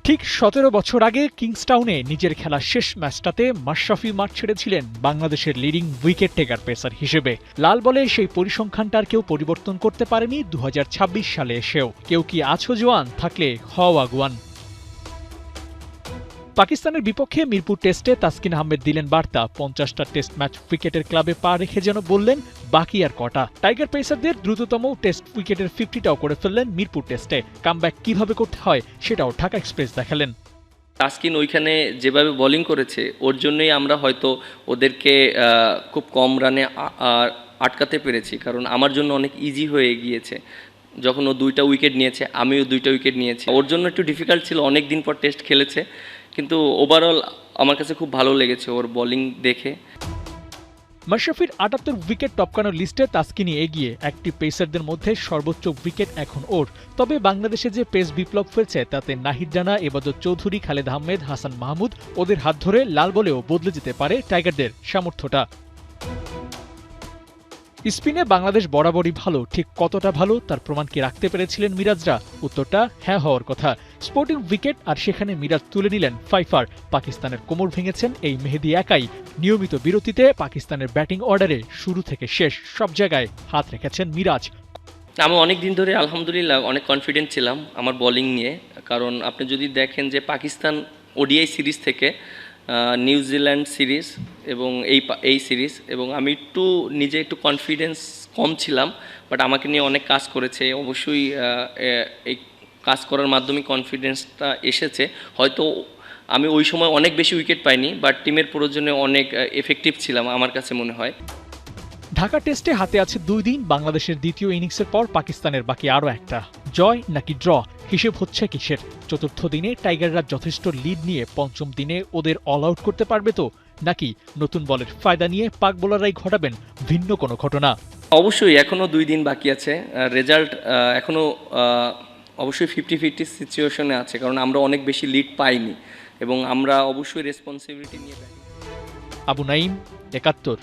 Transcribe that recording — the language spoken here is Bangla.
ঠিক ১৭ বছর আগে কিংসটাউনে নিজের খেলা শেষ ম্যাচটাতে মাশরাফি মাঠ ছেড়েছিলেন বাংলাদেশের লিডিং উইকেট টেকার পেসার হিসেবে। লাল বলে সেই পরিসংখ্যানটার কেউ পরিবর্তন করতে পারেনি ২০২৬ সালে এসেও। কেউ কি আছো জোয়ান, থাকলে হও আগুয়ান। পাকিস্তানের বিপক্ষে মিরপুর টেস্টে তাসকিন আহমেদ দিলেন বার্তা, ৫০টা টেস্ট ম্যাচ ক্রিকেটের ক্লাবে পা রেখে যেন বললেন বাকি আর কটা। টাইগার পেসারদের দ্রুততম টেস্ট উইকেটের 50টাও করে ফেললেন মিরপুর টেস্টে। কামব্যাক কিভাবে করতে হয় সেটাও ঢাকা এক্সপ্রেস দেখালেন। তাসকিন ওইখানে যেভাবে বোলিং করেছে ওর জন্যই আমরা হয়তো ওদেরকে খুব কম রানে আটকাতে পেরেছি, কারণ আমার জন্য অনেক ইজি হয়ে গিয়েছে। যখন ও 2টা উইকেট নিয়েছে, আমিও 2টা উইকেট নিয়েছি। ওর জন্য একটু ডিফিকাল্ট ছিল, অনেক দিন পর টেস্ট খেলেছে, কিন্তু ওভারঅল আমার কাছে খুব ভালো লেগেছে ওর বোলিং দেখে। মাশরাফির ৭৮ উইকেট টপকানোর লিস্টে তাসকিনই এগিয়ে। অ্যাক্টিভ পেসারদের মধ্যে সর্বোচ্চ উইকেট এখন ওর। তবে বাংলাদেশে যে পেস বিপ্লব ফেলছে তাতে নাহিদ রানা, এবাদত চৌধুরী, খালেদ আহমেদ, হাসান মাহমুদ ওদের হাত ধরে লাল বলেও বদলে যেতে পারে টাইগারদের সামর্থ্যটা। স্পিনে বাংলাদেশ বরাবরই ভালো, ঠিক কতটা ভালো তার প্রমাণ কি রাখতে পেরেছিলেন মিরাজরা? উত্তরটা হ্যাঁ হওয়ার কথা। স্পোর্টিং উইকেট আর সেখানে মিরাজ তুলে নিলেন ফাইফার। পাকিস্তানের কোমর ভেঙেছেন এই মেহেদী একাই। নিয়মিত বিরতিতে পাকিস্তানের ব্যাটিং অর্ডারে শুরু থেকে শেষ সব জায়গায় হাত রেখেছেন মিরাজ। আমি অনেক দিন ধরে আলহামদুলিল্লাহ অনেক কনফিডেন্ট ছিলাম আমার বোলিং নিয়ে, কারণ আপনি যদি দেখেন যে পাকিস্তান ওডিআই সিরিজ থেকে নিউজিল্যান্ড সিরিজ এবং এই সিরিজ, এবং আমি নিজে একটু কনফিডেন্স কম ছিলাম, বাট আমাকে নিয়ে অনেক কাজ করেছে। অবশ্যই এই কাজ করার মাধ্যমে কনফিডেন্সটা এসেছে। হয়তো আমি ওই সময় অনেক বেশি উইকেট পাইনি, বাট টিমের প্রয়োজনে অনেক এফেক্টিভ ছিলাম আমার কাছে মনে হয়। ঢাকা টেস্টে হাতে আছে 2 দিন। বাংলাদেশের দ্বিতীয় ইনিংসের পর পাকিস্তানের বাকি আরও একটা। জয় নাকি ড্র, হিসেব হচ্ছে কিসের? চতুর্থ দিনে টাইগাররা যথেষ্ট লিড নিয়ে পঞ্চম দিনে ওদের অল আউট করতে পারবে তো, নাকি নতুন বলের ফায়দা নিয়ে পাক বোলাররাই ঘটাবেন ভিন্ন কোনো ঘটনা? অবশ্যই এখনও 2 দিন বাকি আছে। রেজাল্ট এখনও অবশ্যই 50-50 সিচুয়েশনে আছে, কারণ আমরা অনেক বেশি লিড পাইনি এবং আমরা অবশ্যই রেসপন্সিবিলিটি নিয়ে ব্যাটিং। আবু নাইম, ৭১।